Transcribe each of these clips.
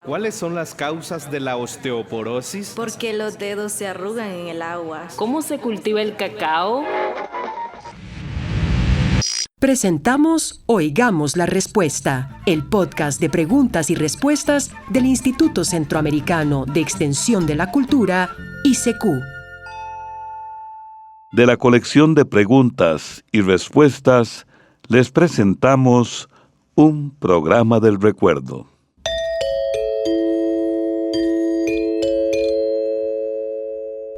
¿Cuáles son las causas de la osteoporosis? Porque los dedos se arrugan en el agua. ¿Cómo se cultiva el cacao? Presentamos Oigamos la Respuesta, el podcast de preguntas y respuestas del Instituto Centroamericano de Extensión de la Cultura, ICQ. De la colección de preguntas y respuestas, les presentamos un programa del recuerdo.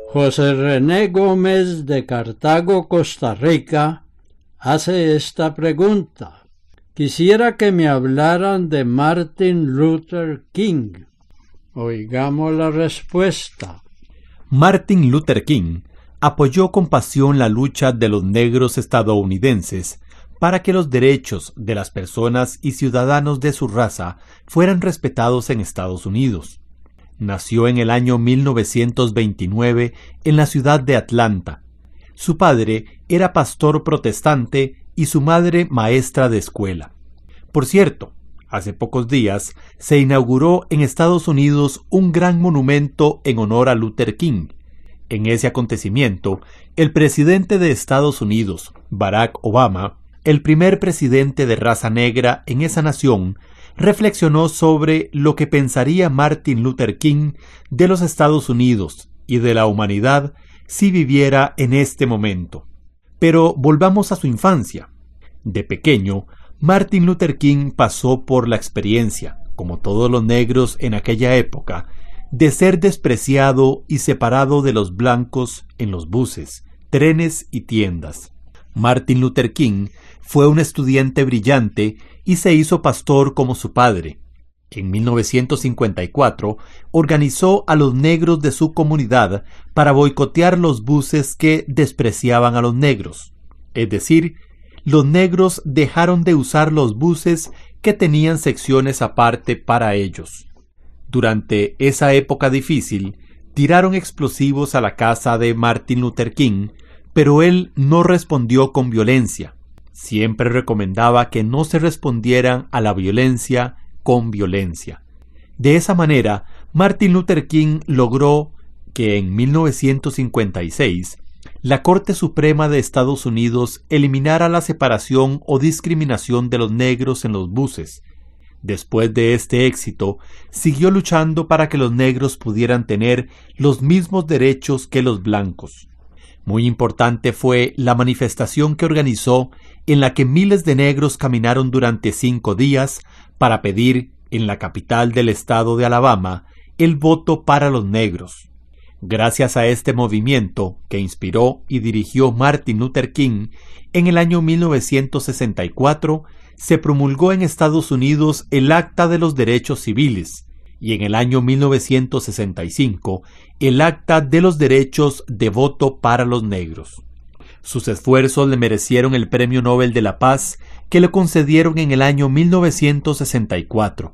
José René Gómez de Cartago, Costa Rica, hace esta pregunta. Quisiera que me hablaran de Martin Luther King. Oigamos la respuesta. Martin Luther King apoyó con pasión la lucha de los negros estadounidenses para que los derechos de las personas y ciudadanos de su raza fueran respetados en Estados Unidos. Nació en el año 1929 en la ciudad de Atlanta. Su padre era pastor protestante y su madre maestra de escuela. Por cierto, hace pocos días se inauguró en Estados Unidos un gran monumento en honor a Luther King. En ese acontecimiento, el presidente de Estados Unidos, Barack Obama, el primer presidente de raza negra en esa nación, reflexionó sobre lo que pensaría Martin Luther King de los Estados Unidos y de la humanidad si viviera en este momento. Pero volvamos a su infancia. De pequeño, Martin Luther King pasó por la experiencia, como todos los negros en aquella época, de ser despreciado y separado de los blancos en los buses, trenes y tiendas. Martin Luther King fue un estudiante brillante y se hizo pastor como su padre. En 1954 organizó a los negros de su comunidad para boicotear los buses que despreciaban a los negros. Es decir, los negros dejaron de usar los buses que tenían secciones aparte para ellos. Durante esa época difícil, tiraron explosivos a la casa de Martin Luther King, pero él no respondió con violencia. Siempre recomendaba que no se respondieran a la violencia con violencia. De esa manera, Martin Luther King logró que en 1956 la Corte Suprema de Estados Unidos eliminara la separación o discriminación de los negros en los buses. Después de este éxito, siguió luchando para que los negros pudieran tener los mismos derechos que los blancos. Muy importante fue la manifestación que organizó en la que miles de negros caminaron durante 5 días para pedir, en la capital del estado de Alabama, el voto para los negros. Gracias a este movimiento, que inspiró y dirigió Martin Luther King, en el año 1964 se promulgó en Estados Unidos el Acta de los Derechos Civiles, y en el año 1965 el Acta de los Derechos de Voto para los Negros. Sus esfuerzos le merecieron el Premio Nobel de la Paz que le concedieron en el año 1964.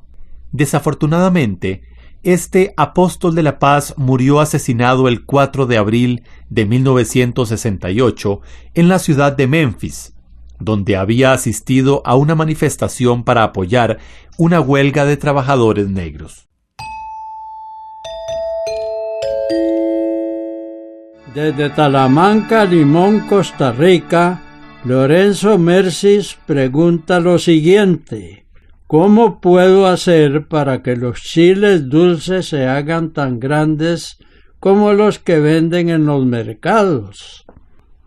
Desafortunadamente, este apóstol de la paz murió asesinado el 4 de abril de 1968 en la ciudad de Memphis, donde había asistido a una manifestación para apoyar una huelga de trabajadores negros. Desde Talamanca, Limón, Costa Rica, Lorenzo Mercis pregunta lo siguiente. ¿Cómo puedo hacer para que los chiles dulces se hagan tan grandes como los que venden en los mercados?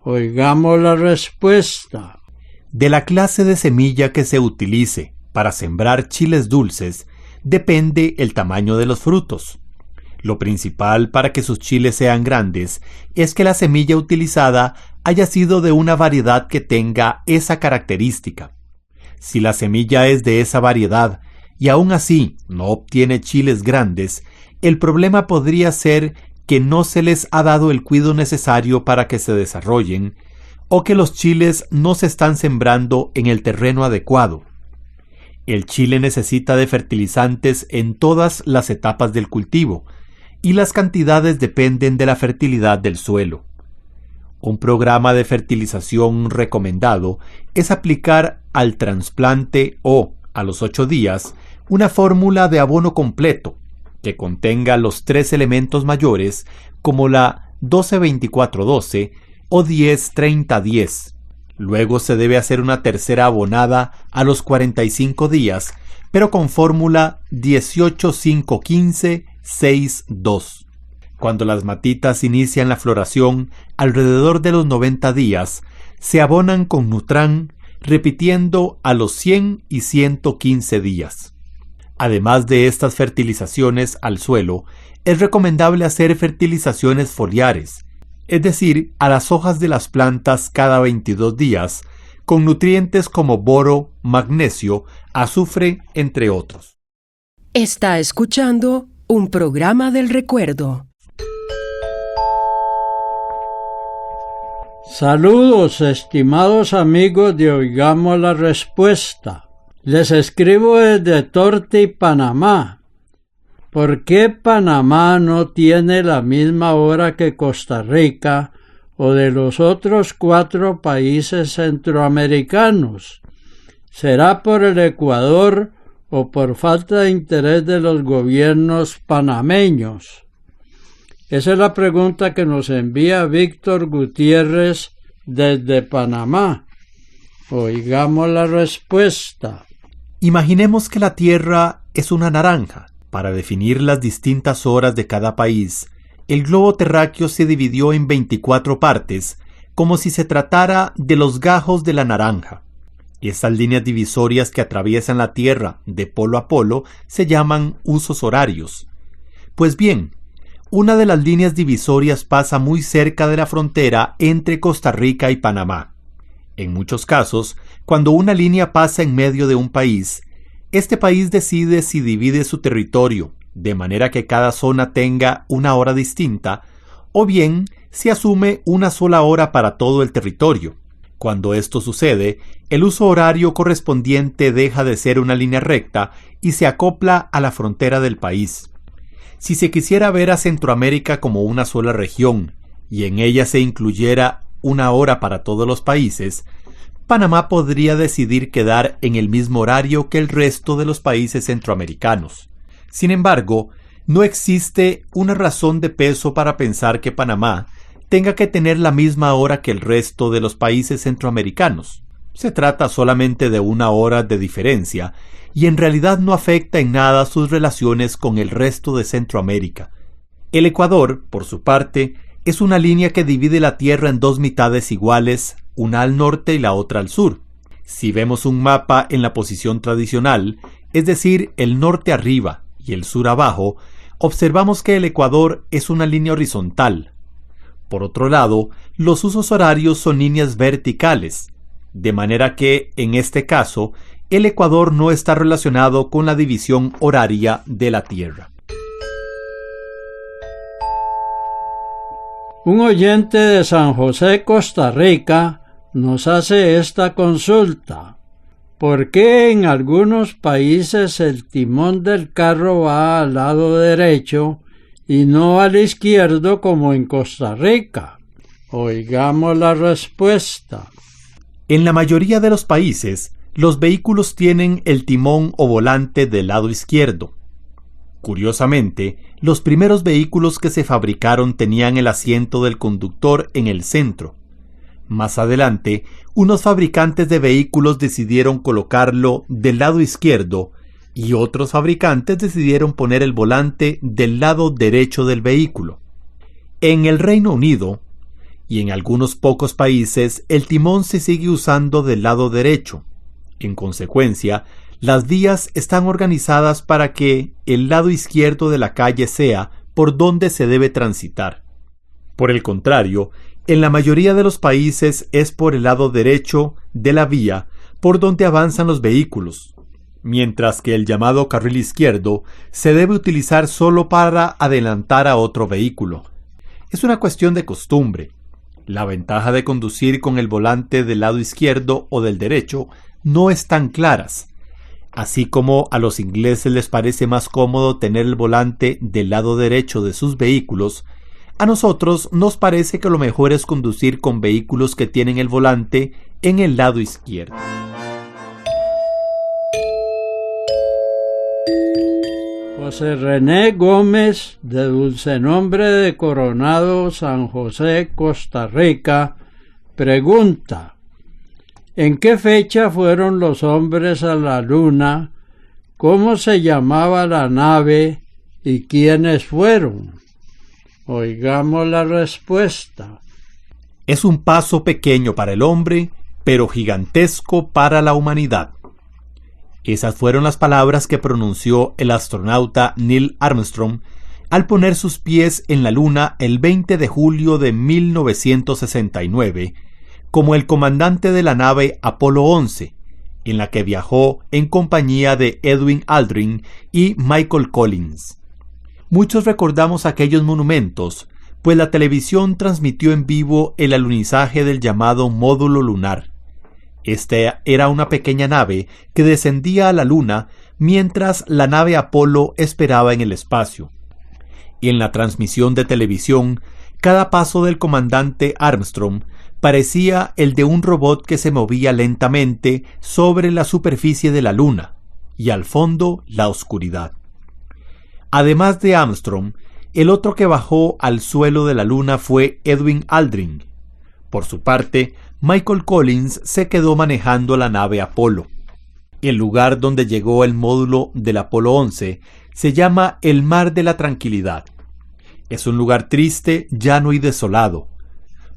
Oigamos la respuesta. De la clase de semilla que se utilice para sembrar chiles dulces depende el tamaño de los frutos. Lo principal para que sus chiles sean grandes es que la semilla utilizada haya sido de una variedad que tenga esa característica. Si la semilla es de esa variedad y aún así no obtiene chiles grandes, el problema podría ser que no se les ha dado el cuidado necesario para que se desarrollen o que los chiles no se están sembrando en el terreno adecuado. El chile necesita de fertilizantes en todas las etapas del cultivo, y las cantidades dependen de la fertilidad del suelo. Un programa de fertilización recomendado es aplicar al trasplante o, a los 8 días, una fórmula de abono completo que contenga los 3 elementos mayores como la 12-24-12 o 10-30-10. Luego se debe hacer una tercera abonada a los 45 días, pero con fórmula 18-5-15-6-2. Cuando las matitas inician la floración alrededor de los 90 días, se abonan con Nutran, repitiendo a los 100 y 115 días. Además de estas fertilizaciones al suelo, es recomendable hacer fertilizaciones foliares, es decir, a las hojas de las plantas cada 22 días, con nutrientes como boro, magnesio, azufre, entre otros. Está escuchando un programa del recuerdo. Saludos, estimados amigos de Oigamos la Respuesta. Les escribo desde Torti, Panamá. ¿Por qué Panamá no tiene la misma hora que Costa Rica o de los otros 4 países centroamericanos? ¿Será por el Ecuador o por falta de interés de los gobiernos panameños? Esa es la pregunta que nos envía Víctor Gutiérrez desde Panamá. Oigamos la respuesta. Imaginemos que la Tierra es una naranja. Para definir las distintas horas de cada país, el globo terráqueo se dividió en 24 partes, como si se tratara de los gajos de la naranja. Estas líneas divisorias que atraviesan la Tierra de polo a polo se llaman usos horarios. Pues bien, una de las líneas divisorias pasa muy cerca de la frontera entre Costa Rica y Panamá. En muchos casos, cuando una línea pasa en medio de un país, este país decide si divide su territorio, de manera que cada zona tenga una hora distinta, o bien si asume una sola hora para todo el territorio. Cuando esto sucede, el uso horario correspondiente deja de ser una línea recta y se acopla a la frontera del país. Si se quisiera ver a Centroamérica como una sola región, y en ella se incluyera una hora para todos los países, Panamá podría decidir quedar en el mismo horario que el resto de los países centroamericanos. Sin embargo, no existe una razón de peso para pensar que Panamá tenga que tener la misma hora que el resto de los países centroamericanos. Se trata solamente de una hora de diferencia y en realidad no afecta en nada sus relaciones con el resto de Centroamérica. El Ecuador, por su parte, es una línea que divide la Tierra en 2 mitades iguales, una al norte y la otra al sur. Si vemos un mapa en la posición tradicional, es decir, el norte arriba y el sur abajo, observamos que el Ecuador es una línea horizontal. Por otro lado, los usos horarios son líneas verticales, de manera que, en este caso, el Ecuador no está relacionado con la división horaria de la Tierra. Un oyente de San José, Costa Rica, nos hace esta consulta. ¿Por qué en algunos países el timón del carro va al lado derecho y no al izquierdo como en Costa Rica? Oigamos la respuesta. En la mayoría de los países, los vehículos tienen el timón o volante del lado izquierdo. Curiosamente, los primeros vehículos que se fabricaron tenían el asiento del conductor en el centro. Más adelante, unos fabricantes de vehículos decidieron colocarlo del lado izquierdo y otros fabricantes decidieron poner el volante del lado derecho del vehículo. En el Reino Unido y en algunos pocos países, el timón se sigue usando del lado derecho. En consecuencia, las vías están organizadas para que el lado izquierdo de la calle sea por donde se debe transitar. Por el contrario, en la mayoría de los países es por el lado derecho de la vía por donde avanzan los vehículos, mientras que el llamado carril izquierdo se debe utilizar solo para adelantar a otro vehículo. Es una cuestión de costumbre. La ventaja de conducir con el volante del lado izquierdo o del derecho no están claras. Así como a los ingleses les parece más cómodo tener el volante del lado derecho de sus vehículos, a nosotros nos parece que lo mejor es conducir con vehículos que tienen el volante en el lado izquierdo. José René Gómez, de Dulcenombre de Coronado, San José, Costa Rica, pregunta: ¿en qué fecha fueron los hombres a la luna? ¿Cómo se llamaba la nave y quiénes fueron? Oigamos la respuesta. Es un paso pequeño para el hombre, pero gigantesco para la humanidad. Esas fueron las palabras que pronunció el astronauta Neil Armstrong al poner sus pies en la Luna el 20 de julio de 1969, como el comandante de la nave Apolo 11, en la que viajó en compañía de Edwin Aldrin y Michael Collins. Muchos recordamos aquellos monumentos, pues la televisión transmitió en vivo el alunizaje del llamado módulo lunar. Esta era una pequeña nave que descendía a la Luna mientras la nave Apolo esperaba en el espacio. Y en la transmisión de televisión, cada paso del comandante Armstrong parecía el de un robot que se movía lentamente sobre la superficie de la Luna, y al fondo la oscuridad. Además de Armstrong, el otro que bajó al suelo de la Luna fue Edwin Aldrin. Por su parte, Michael Collins se quedó manejando la nave Apolo. El lugar donde llegó el módulo del Apolo 11 se llama el Mar de la Tranquilidad. Es un lugar triste, llano y desolado.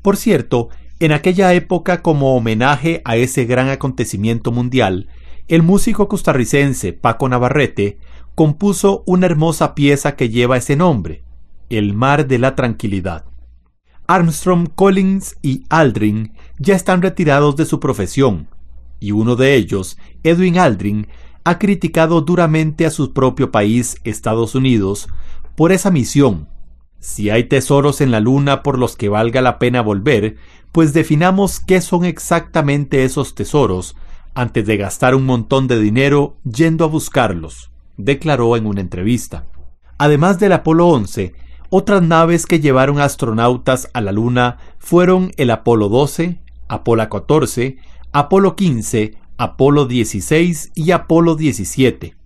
Por cierto, en aquella época, como homenaje a ese gran acontecimiento mundial, el músico costarricense Paco Navarrete compuso una hermosa pieza que lleva ese nombre, El Mar de la Tranquilidad. Armstrong, Collins y Aldrin ya están retirados de su profesión, y uno de ellos, Edwin Aldrin, ha criticado duramente a su propio país, Estados Unidos, por esa misión. Si hay tesoros en la Luna por los que valga la pena volver, pues definamos qué son exactamente esos tesoros antes de gastar un montón de dinero yendo a buscarlos, declaró en una entrevista. Además del Apolo 11, otras naves que llevaron astronautas a la Luna fueron el Apolo 12, Apolo 14, Apolo 15, Apolo 16 y Apolo 17.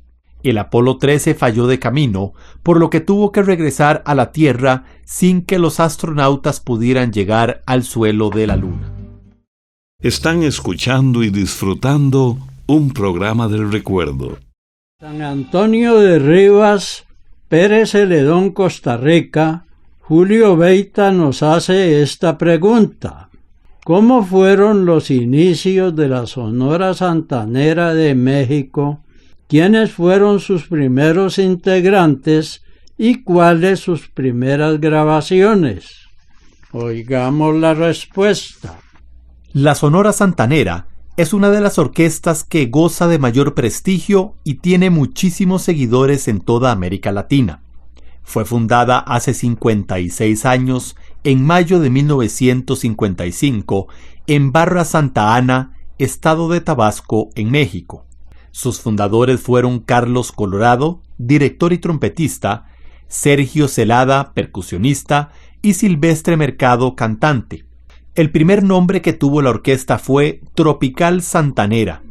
El Apolo 13 falló de camino, por lo que tuvo que regresar a la Tierra sin que los astronautas pudieran llegar al suelo de la Luna. Están escuchando y disfrutando un programa del recuerdo. San Antonio de Rivas, Pérez Celedón, Costa Rica, Julio Beita nos hace esta pregunta: ¿cómo fueron los inicios de la Sonora Santanera de México? ¿Quiénes fueron sus primeros integrantes y cuáles sus primeras grabaciones? Oigamos la respuesta. La Sonora Santanera es una de las orquestas que goza de mayor prestigio y tiene muchísimos seguidores en toda América Latina. Fue fundada hace 56 años, en mayo de 1955, en Barra Santa Ana, estado de Tabasco, en México. Sus fundadores fueron Carlos Colorado, director y trompetista, Sergio Celada, percusionista, y Silvestre Mercado, cantante. El primer nombre que tuvo la orquesta fue Tropical Santanera,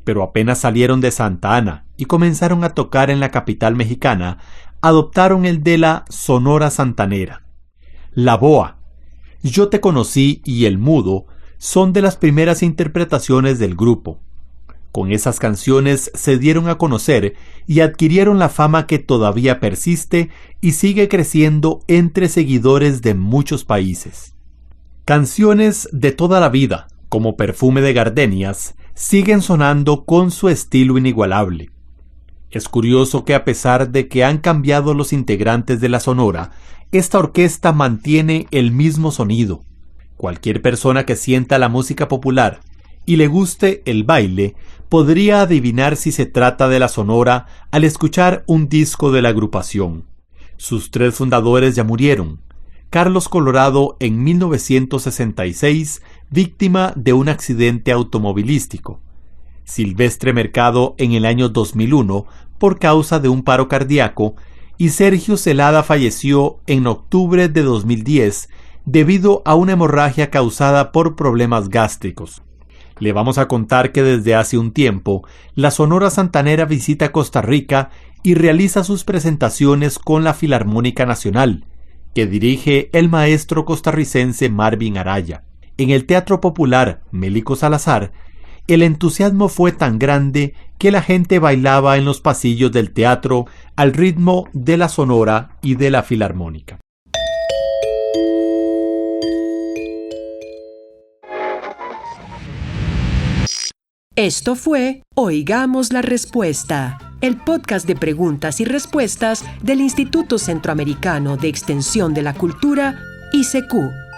pero apenas salieron de Santa Ana y comenzaron a tocar en la capital mexicana, adoptaron el de la Sonora Santanera. La Boa, Yo te conocí y El Mudo son de las primeras interpretaciones del grupo. Con esas canciones se dieron a conocer y adquirieron la fama que todavía persiste y sigue creciendo entre seguidores de muchos países. Canciones de toda la vida, como Perfume de Gardenias, siguen sonando con su estilo inigualable. Es curioso que a pesar de que han cambiado los integrantes de la Sonora, esta orquesta mantiene el mismo sonido. Cualquier persona que sienta la música popular y le guste el baile, podría adivinar si se trata de la Sonora al escuchar un disco de la agrupación. Sus tres fundadores ya murieron. Carlos Colorado en 1966, víctima de un accidente automovilístico. Silvestre Mercado en el año 2001 por causa de un paro cardíaco y Sergio Celada falleció en octubre de 2010 debido a una hemorragia causada por problemas gástricos. Le vamos a contar que desde hace un tiempo, la Sonora Santanera visita Costa Rica y realiza sus presentaciones con la Filarmónica Nacional, que dirige el maestro costarricense Marvin Araya. En el Teatro Popular Mélico Salazar, el entusiasmo fue tan grande que la gente bailaba en los pasillos del teatro al ritmo de la sonora y de la filarmónica. Esto fue Oigamos la Respuesta, el podcast de preguntas y respuestas del Instituto Centroamericano de Extensión de la Cultura, ICQ.